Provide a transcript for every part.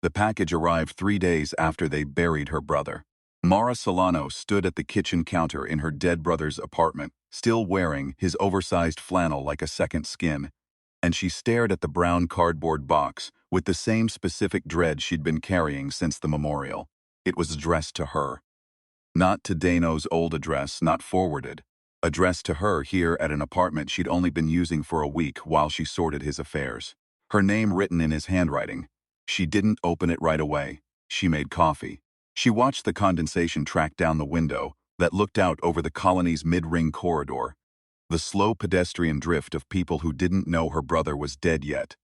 The package arrived 3 days after they buried her brother. Mara Solano stood at the kitchen counter in her dead brother's apartment, still wearing his oversized flannel like a second skin, and she stared at the brown cardboard box with the same specific dread she'd been carrying since the memorial. It was addressed to her. Not to Dano's old address, not forwarded. Addressed to her here at an apartment she'd only been using for a week while she sorted his affairs. Her name written in his handwriting. She didn't open it right away. She made coffee. She watched the condensation track down the window that looked out over the colony's mid-ring corridor. The slow pedestrian drift of people who didn't know her brother was dead yet,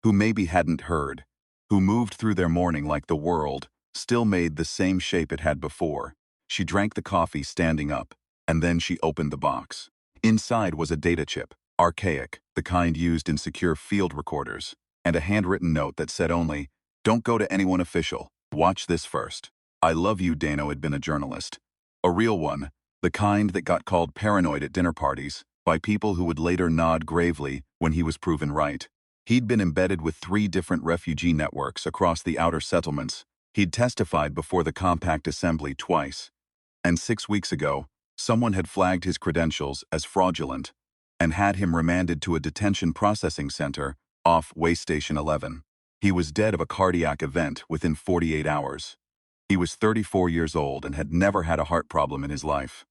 who maybe hadn't heard, who moved through their morning like the world still made the same shape it had before. She drank the coffee standing up, and then she opened the box. Inside was a data chip, archaic, the kind used in secure field recorders, and a handwritten note that said only, "Don't go to anyone official. Watch this first." I love you. Dano had been a journalist. A real one, the kind that got called paranoid at dinner parties by people who would later nod gravely when he was proven right. He'd been embedded with 3 different refugee networks across the outer settlements. He'd testified before the Compact Assembly twice. And 6 weeks ago, someone had flagged his credentials as fraudulent and had him remanded to a detention processing center off Waystation 11. He was dead of a cardiac event within 48 hours. He was 34 years old and had never had a heart problem in his life.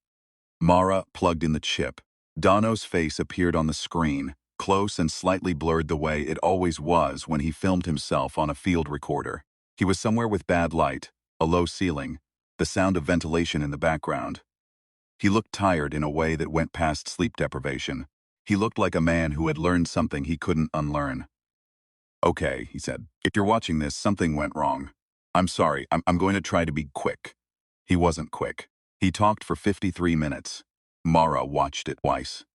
Mara plugged in the chip. Dano's face appeared on the screen, close and slightly blurred the way it always was when he filmed himself on a field recorder. He was somewhere with bad light, a low ceiling, the sound of ventilation in the background. He looked tired in a way that went past sleep deprivation. He looked like a man who had learned something he couldn't unlearn. "Okay," he said. "If you're watching this, something went wrong. I'm sorry, I'm going to try to be quick." He wasn't quick. He talked for 53 minutes. Mara watched it twice.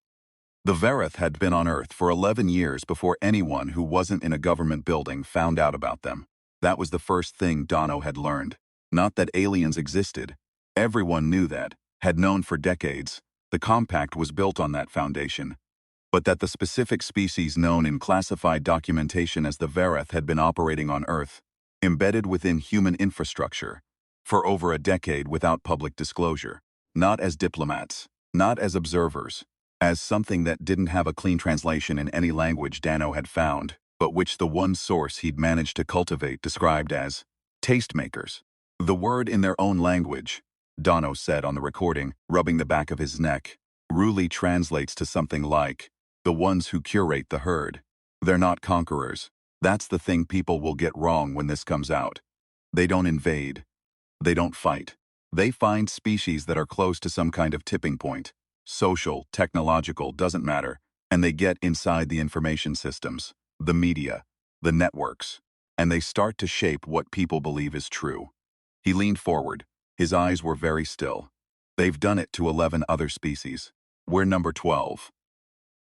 The Verith had been on Earth for 11 years before anyone who wasn't in a government building found out about them. That was the first thing Dano had learned. Not that aliens existed. Everyone knew that, had known for decades. The Compact was built on that foundation. But that the specific species known in classified documentation as the Verith had been operating on Earth, embedded within human infrastructure, for over a decade without public disclosure. Not as diplomats, not as observers, as something that didn't have a clean translation in any language Dano had found, but which the one source he'd managed to cultivate described as tastemakers. The word in their own language, Dano said on the recording, rubbing the back of his neck, really translates to something like, the ones who curate the herd. They're not conquerors. That's the thing people will get wrong when this comes out. They don't invade. They don't fight. They find species that are close to some kind of tipping point. Social, technological, doesn't matter. And they get inside the information systems, the media, the networks, and they start to shape what people believe is true. He leaned forward. His eyes were very still. They've done it to 11 other species. We're number 12.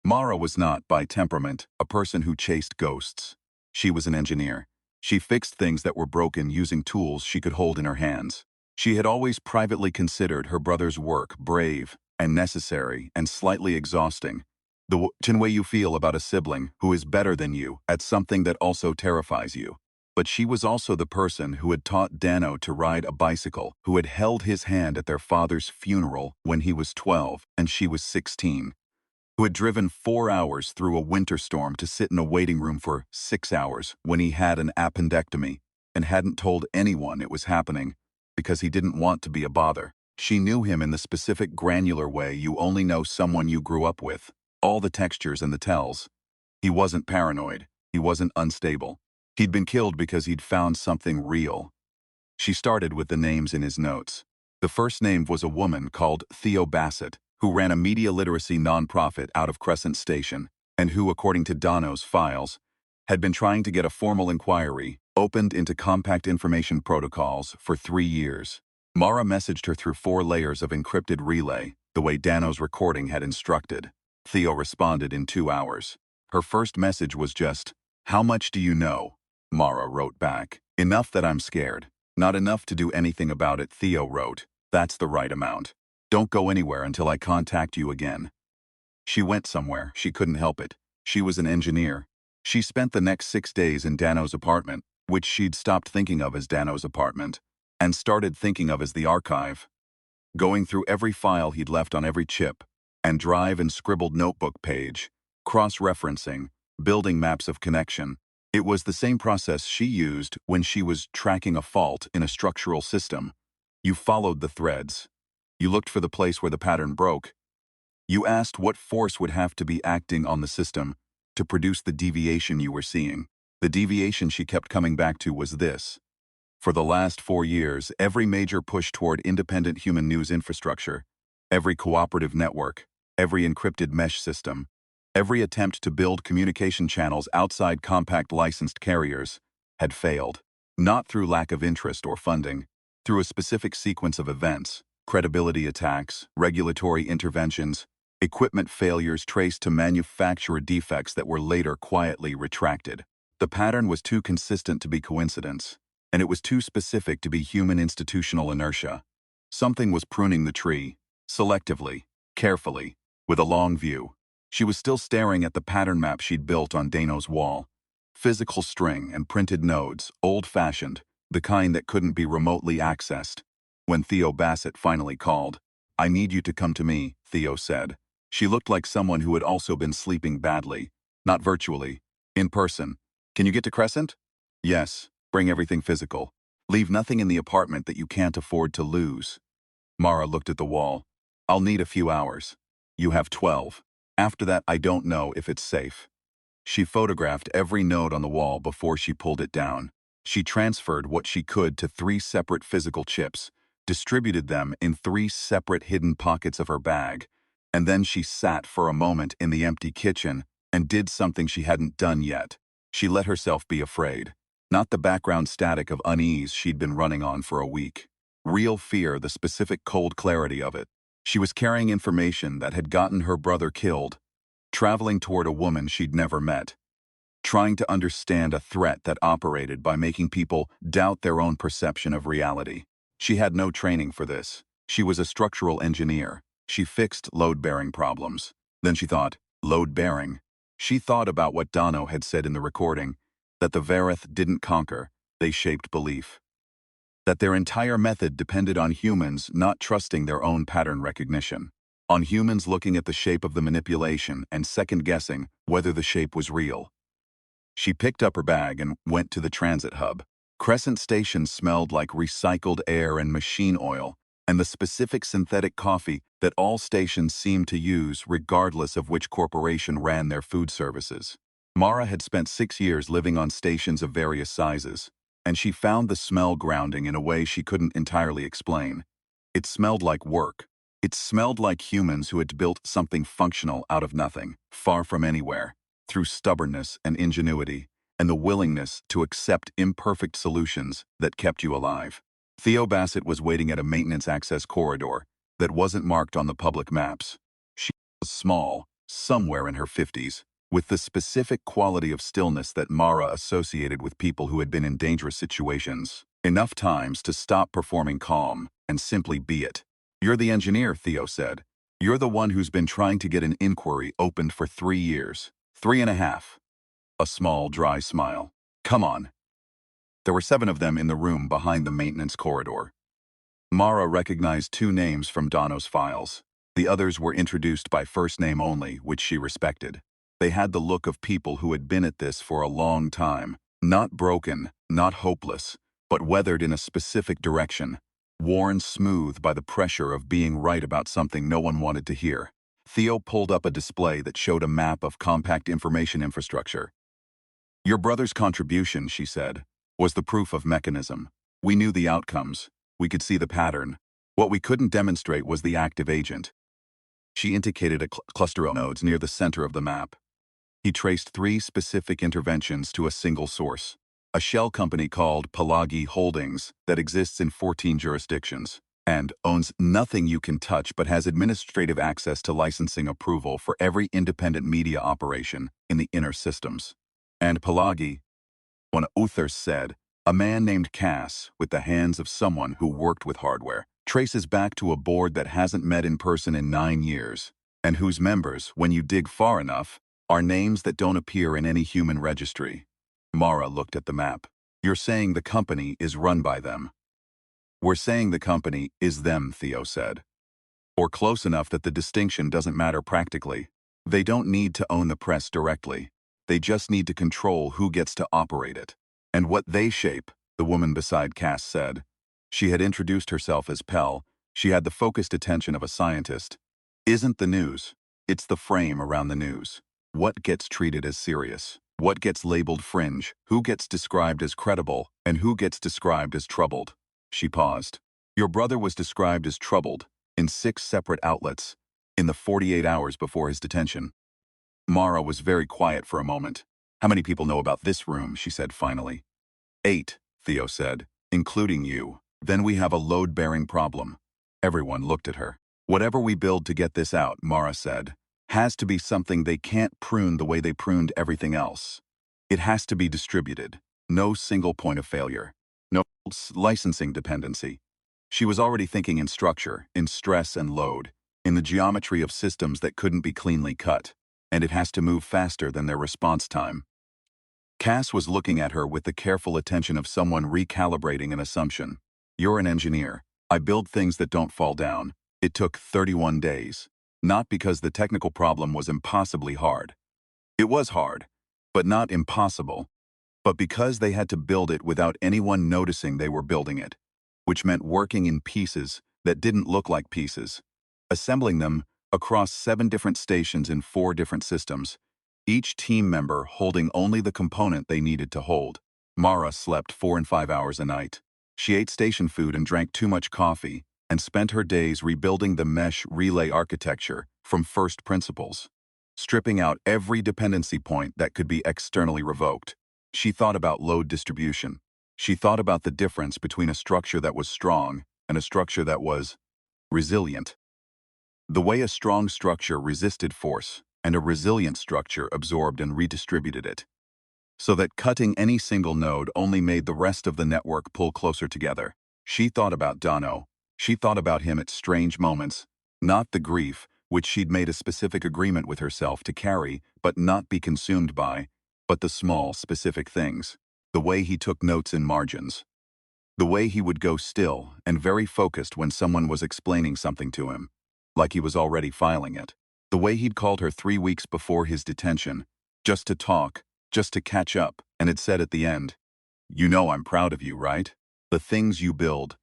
Mara was not, by temperament, a person who chased ghosts. She was an engineer. She fixed things that were broken using tools she could hold in her hands. She had always privately considered her brother's work brave and necessary and slightly exhausting. The way you feel about a sibling who is better than you at something that also terrifies you. But she was also the person who had taught Dano to ride a bicycle, who had held his hand at their father's funeral when he was 12 and she was 16. Who had driven 4 hours through a winter storm to sit in a waiting room for 6 hours when he had an appendectomy and hadn't told anyone it was happening because he didn't want to be a bother. She knew him in the specific granular way you only know someone you grew up with, all the textures and the tells. He wasn't paranoid. He wasn't unstable. He'd been killed because he'd found something real. She started with the names in his notes. The first name was a woman called Theo Bassett, who ran a media literacy nonprofit out of Crescent Station, and who, according to Dano's files, had been trying to get a formal inquiry opened into Compact information protocols for 3 years. Mara messaged her through 4 layers of encrypted relay, the way Dano's recording had instructed. Theo responded in 2 hours. Her first message was just, "How much do you know?" Mara wrote back, "Enough that I'm scared. Not enough to do anything about it." Theo wrote, "That's the right amount. Don't go anywhere until I contact you again." She went somewhere. She couldn't help it. She was an engineer. She spent the next 6 days in Dano's apartment, which she'd stopped thinking of as Dano's apartment, and started thinking of as the archive. Going through every file he'd left on every chip, and drive and scribbled notebook page, cross-referencing, building maps of connection. It was the same process she used when she was tracking a fault in a structural system. You followed the threads. You looked for the place where the pattern broke. You asked what force would have to be acting on the system to produce the deviation you were seeing. The deviation she kept coming back to was this. For the last 4 years, every major push toward independent human news infrastructure, every cooperative network, every encrypted mesh system, every attempt to build communication channels outside compact licensed carriers, had failed. Not through lack of interest or funding, through a specific sequence of events, credibility attacks, regulatory interventions, equipment failures traced to manufacturer defects that were later quietly retracted. The pattern was too consistent to be coincidence, and it was too specific to be human institutional inertia. Something was pruning the tree, selectively, carefully, with a long view. She was still staring at the pattern map she'd built on Dano's wall. Physical string and printed nodes, old-fashioned, the kind that couldn't be remotely accessed. When Theo Bassett finally called, "I need you to come to me," Theo said. She looked like someone who had also been sleeping badly. Not virtually, in person. "Can you get to Crescent?" "Yes. Bring everything physical. Leave nothing in the apartment that you can't afford to lose." Mara looked at the wall. "I'll need a few hours. You have 12. After that, I don't know if it's safe." She photographed every node on the wall before she pulled it down. She transferred what she could to 3 separate physical chips, distributed them in 3 separate hidden pockets of her bag, and then she sat for a moment in the empty kitchen and did something she hadn't done yet. She let herself be afraid. Not the background static of unease she'd been running on for a week. Real fear, the specific cold clarity of it. She was carrying information that had gotten her brother killed, traveling toward a woman she'd never met, trying to understand a threat that operated by making people doubt their own perception of reality. She had no training for this. She was a structural engineer. She fixed load-bearing problems. Then she thought, load-bearing. She thought about what Dano had said in the recording, that the Vareth didn't conquer, they shaped belief. That their entire method depended on humans not trusting their own pattern recognition. On humans looking at the shape of the manipulation and second-guessing whether the shape was real. She picked up her bag and went to the transit hub. Crescent Station smelled like recycled air and machine oil, and the specific synthetic coffee that all stations seemed to use regardless of which corporation ran their food services. Mara had spent 6 years living on stations of various sizes, and she found the smell grounding in a way she couldn't entirely explain. It smelled like work. It smelled like humans who had built something functional out of nothing, far from anywhere, through stubbornness and ingenuity, and the willingness to accept imperfect solutions that kept you alive. Theo Bassett was waiting at a maintenance access corridor that wasn't marked on the public maps. She was small, somewhere in her 50s, with the specific quality of stillness that Mara associated with people who had been in dangerous situations. Enough times to stop performing calm and simply be it. "You're the engineer," Theo said. "You're the one who's been trying to get an inquiry opened for 3 years. 3.5. A small, dry smile. "Come on." There were 7 of them in the room behind the maintenance corridor. Mara recognized 2 names from Dano's files. The others were introduced by first name only, which she respected. They had the look of people who had been at this for a long time. Not broken, not hopeless, but weathered in a specific direction. Worn smooth by the pressure of being right about something no one wanted to hear. Theo pulled up a display that showed a map of compact information infrastructure. "Your brother's contribution," she said, "was the proof of mechanism. We knew the outcomes. We could see the pattern. What we couldn't demonstrate was the active agent." She indicated a cluster of nodes near the center of the map. He traced 3 specific interventions to a single source. A shell company called Pelagi Holdings that exists in 14 jurisdictions and owns nothing you can touch but has administrative access to licensing approval for every independent media operation in the inner systems. And Pelagi, one Uther said, a man named Cass, with the hands of someone who worked with hardware, traces back to a board that hasn't met in person in 9 years, and whose members, when you dig far enough, are names that don't appear in any human registry. Mara looked at the map. You're saying the company is run by them. We're saying the company is them, Theo said. Or close enough that the distinction doesn't matter practically. They don't need to own the press directly. They just need to control who gets to operate it. And what they shape, the woman beside Cass said. She had introduced herself as Pell. She had the focused attention of a scientist. Isn't the news. It's the frame around the news. What gets treated as serious? What gets labeled fringe? Who gets described as credible? And who gets described as troubled? She paused. Your brother was described as troubled, in 6 separate outlets, in the 48 hours before his detention. Mara was very quiet for a moment. How many people know about this room, she said finally. 8, Theo said, including you. Then we have a load-bearing problem. Everyone looked at her. Whatever we build to get this out, Mara said, has to be something they can't prune the way they pruned everything else. It has to be distributed. No single point of failure. No licensing dependency. She was already thinking in structure, in stress and load, in the geometry of systems that couldn't be cleanly cut, and it has to move faster than their response time. Cass was looking at her with the careful attention of someone recalibrating an assumption. You're an engineer. I build things that don't fall down. It took 31 days. Not because the technical problem was impossibly hard. It was hard, but not impossible. But because they had to build it without anyone noticing they were building it, which meant working in pieces that didn't look like pieces, assembling them across 7 different stations in 4 different systems, each team member holding only the component they needed to hold. Mara slept 4 and 5 hours a night. She ate station food and drank too much coffee, and spent her days rebuilding the mesh relay architecture from first principles, stripping out every dependency point that could be externally revoked. She thought about load distribution. She thought about the difference between a structure that was strong and a structure that was resilient. The way a strong structure resisted force and a resilient structure absorbed and redistributed it, so that cutting any single node only made the rest of the network pull closer together. She thought about Dono. She thought about him at strange moments, not the grief, which she'd made a specific agreement with herself to carry but not be consumed by, but the small, specific things. The way he took notes in margins. The way he would go still and very focused when someone was explaining something to him, like he was already filing it. The way he'd called her 3 weeks before his detention, just to talk, just to catch up, and had said at the end, "You know I'm proud of you, right? The things you build."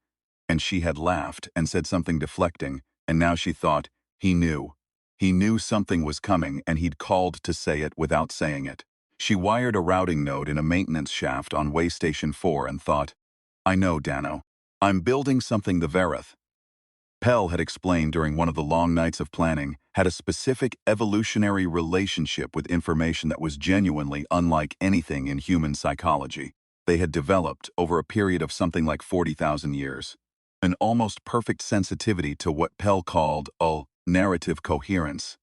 And she had laughed and said something deflecting, and now she thought, he knew. He knew something was coming and he'd called to say it without saying it. She wired a routing node in a maintenance shaft on Way Station 4 and thought, I know, Dano. I'm building something the Verith. Pell had explained during one of the long nights of planning, had a specific evolutionary relationship with information that was genuinely unlike anything in human psychology. They had developed, over a period of something like 40,000 years, an almost perfect sensitivity to what Pell called a narrative coherence.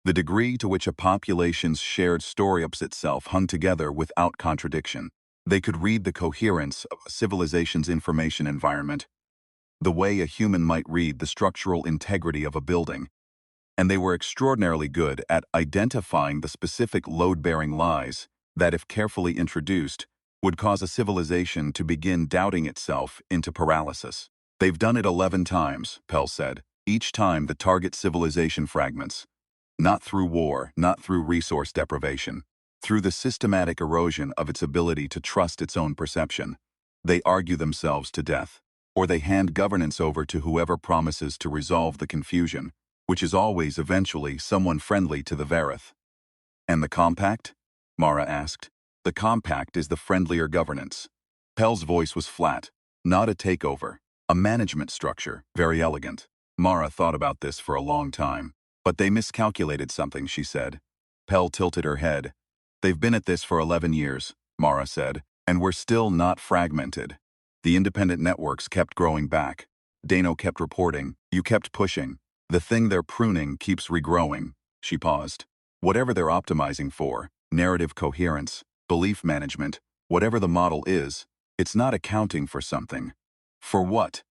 The degree to which a population's shared story-ups itself hung together without contradiction. They could read the coherence of a civilization's information environment, the way a human might read the structural integrity of a building, and they were extraordinarily good at identifying the specific load-bearing lies that, if carefully introduced, would cause a civilization to begin doubting itself into paralysis. They've done it 11 times, Pell said, each time the target civilization fragments. Not through war, not through resource deprivation, through the systematic erosion of its ability to trust its own perception. They argue themselves to death, or they hand governance over to whoever promises to resolve the confusion, which is always eventually someone friendly to the Verith. And the compact? Mara asked. The compact is the friendlier governance. Pell's voice was flat, not a takeover, a management structure, very elegant. Mara thought about this for a long time. But they miscalculated something, she said. Pell tilted her head. They've been at this for 11 years, Mara said, and we're still not fragmented. The independent networks kept growing back. Dano kept reporting. You kept pushing. The thing they're pruning keeps regrowing. She paused. Whatever they're optimizing for, narrative coherence, belief management, whatever the model is, it's not accounting for something. For what?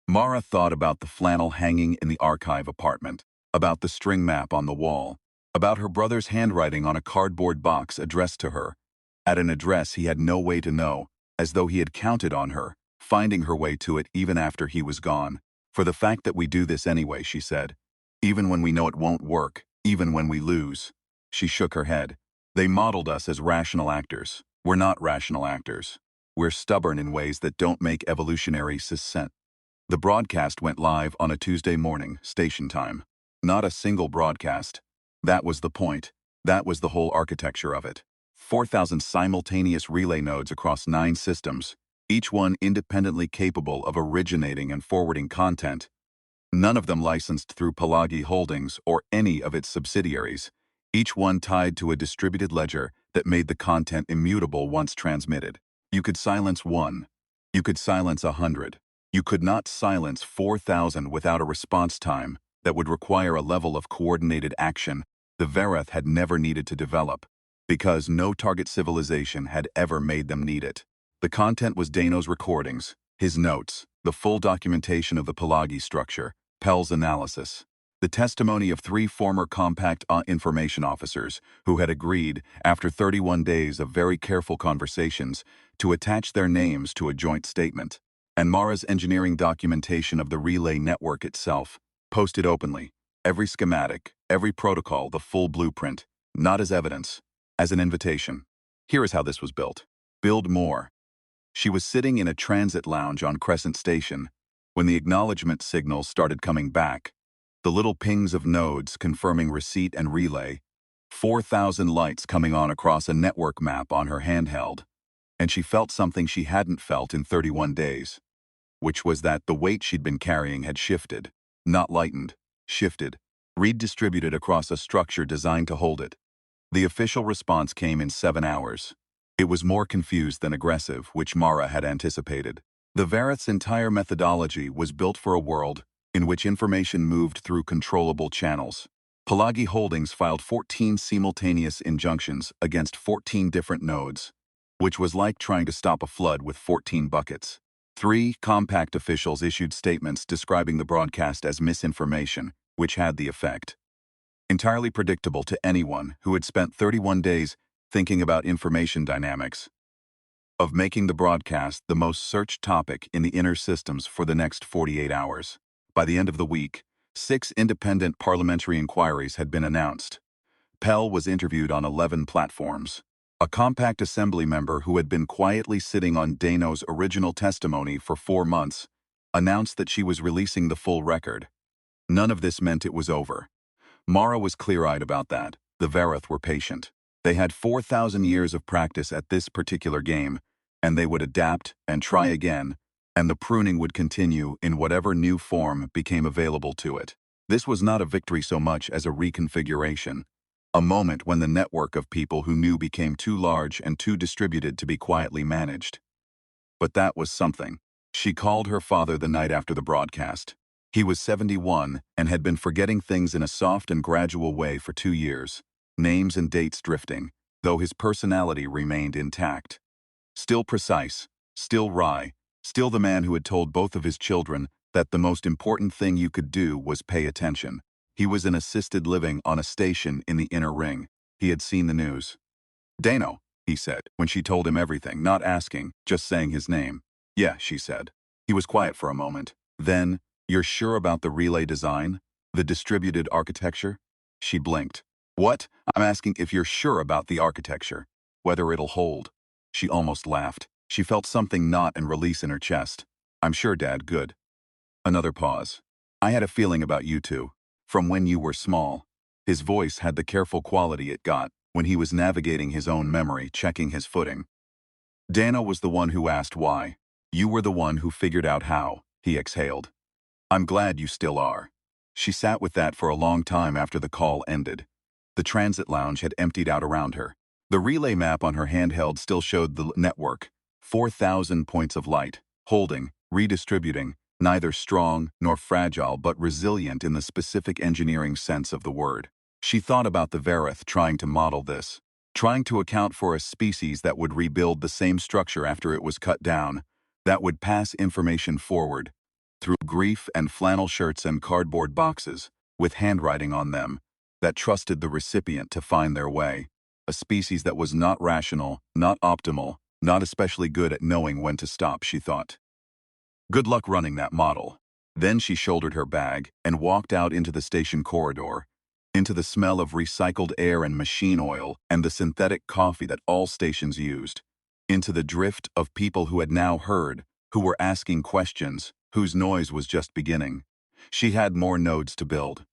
Mara thought about the flannel hanging in the archive apartment, about the string map on the wall, about her brother's handwriting on a cardboard box addressed to her, at an address he had no way to know, as though he had counted on her, finding her way to it even after he was gone. "For the fact that we do this anyway," she said. "Even when we know it won't work, even when we lose." She shook her head. "They modeled us as rational actors. We're not rational actors. We're stubborn in ways that don't make evolutionary sense." The broadcast went live on a Tuesday morning, station time. Not a single broadcast. That was the point. That was the whole architecture of it. 4,000 simultaneous relay nodes across 9 systems, each one independently capable of originating and forwarding content. None of them licensed through Pelagi Holdings or any of its subsidiaries, each one tied to a distributed ledger that made the content immutable once transmitted. You could silence one. You could silence 100. You could not silence 4,000 without a response time that would require a level of coordinated action the Verith had never needed to develop, because no target civilization had ever made them need it. The content was Dano's recordings, his notes, the full documentation of the Pelagi structure, Pell's analysis, the testimony of 3 former Compact information officers who had agreed, after 31 days of very careful conversations, to attach their names to a joint statement, and Mara's engineering documentation of the relay network itself, posted openly, every schematic, every protocol, the full blueprint, not as evidence, as an invitation. Here is how this was built. Build more. She was sitting in a transit lounge on Crescent Station when the acknowledgement signals started coming back, the little pings of nodes confirming receipt and relay, 4,000 lights coming on across a network map on her handheld, and she felt something she hadn't felt in 31 days, which was that the weight she'd been carrying had shifted, not lightened, shifted, redistributed across a structure designed to hold it. The official response came in 7 hours. It was more confused than aggressive, which Mara had anticipated. The Verith's entire methodology was built for a world in which information moved through controllable channels. Pelagi Holdings filed 14 simultaneous injunctions against 14 different nodes, which was like trying to stop a flood with 14 buckets. 3 Compact officials issued statements describing the broadcast as misinformation, which had the effect, entirely predictable to anyone who had spent 31 days thinking about information dynamics, of making the broadcast the most searched topic in the inner systems for the next 48 hours. By the end of the week, 6 independent parliamentary inquiries had been announced. Pell was interviewed on 11 platforms. A Compact Assembly member who had been quietly sitting on Dano's original testimony for 4 months announced that she was releasing the full record. None of this meant it was over. Mara was clear-eyed about that. The Verith were patient. They had 4,000 years of practice at this particular game, and they would adapt and try again, and the pruning would continue in whatever new form became available to it. This was not a victory so much as a reconfiguration, a moment when the network of people who knew became too large and too distributed to be quietly managed. But that was something. She called her father the night after the broadcast. He was 71 and had been forgetting things in a soft and gradual way for 2 years, names and dates drifting, though his personality remained intact. Still precise, still wry, still the man who had told both of his children that the most important thing you could do was pay attention. He was in assisted living on a station in the inner ring. He had seen the news. "Dano," he said, when she told him everything, not asking, just saying his name. "Yeah," she said. He was quiet for a moment. Then, "You're sure about the relay design? The distributed architecture?" She blinked. "What? I'm asking if you're sure about the architecture. Whether it'll hold." She almost laughed. She felt something knot and release in her chest. "I'm sure, Dad, good." Another pause. "I had a feeling about you two. From when you were small." His voice had the careful quality it got when he was navigating his own memory, checking his footing. Dano was the one who asked why. You were the one who figured out how, he exhaled. "I'm glad you still are." She sat with that for a long time after the call ended. The transit lounge had emptied out around her. The relay map on her handheld still showed the network, 4,000 points of light, holding, redistributing, neither strong nor fragile but resilient in the specific engineering sense of the word. She thought about the Verith trying to model this, trying to account for a species that would rebuild the same structure after it was cut down, that would pass information forward, through grief and flannel shirts and cardboard boxes, with handwriting on them, that trusted the recipient to find their way. A species that was not rational, not optimal, Not especially good at knowing when to stop, she thought. Good luck running that model. Then she shouldered her bag and walked out into the station corridor, into the smell of recycled air and machine oil and the synthetic coffee that all stations used, into the drift of people who had now heard, who were asking questions, whose noise was just beginning. She had more nodes to build.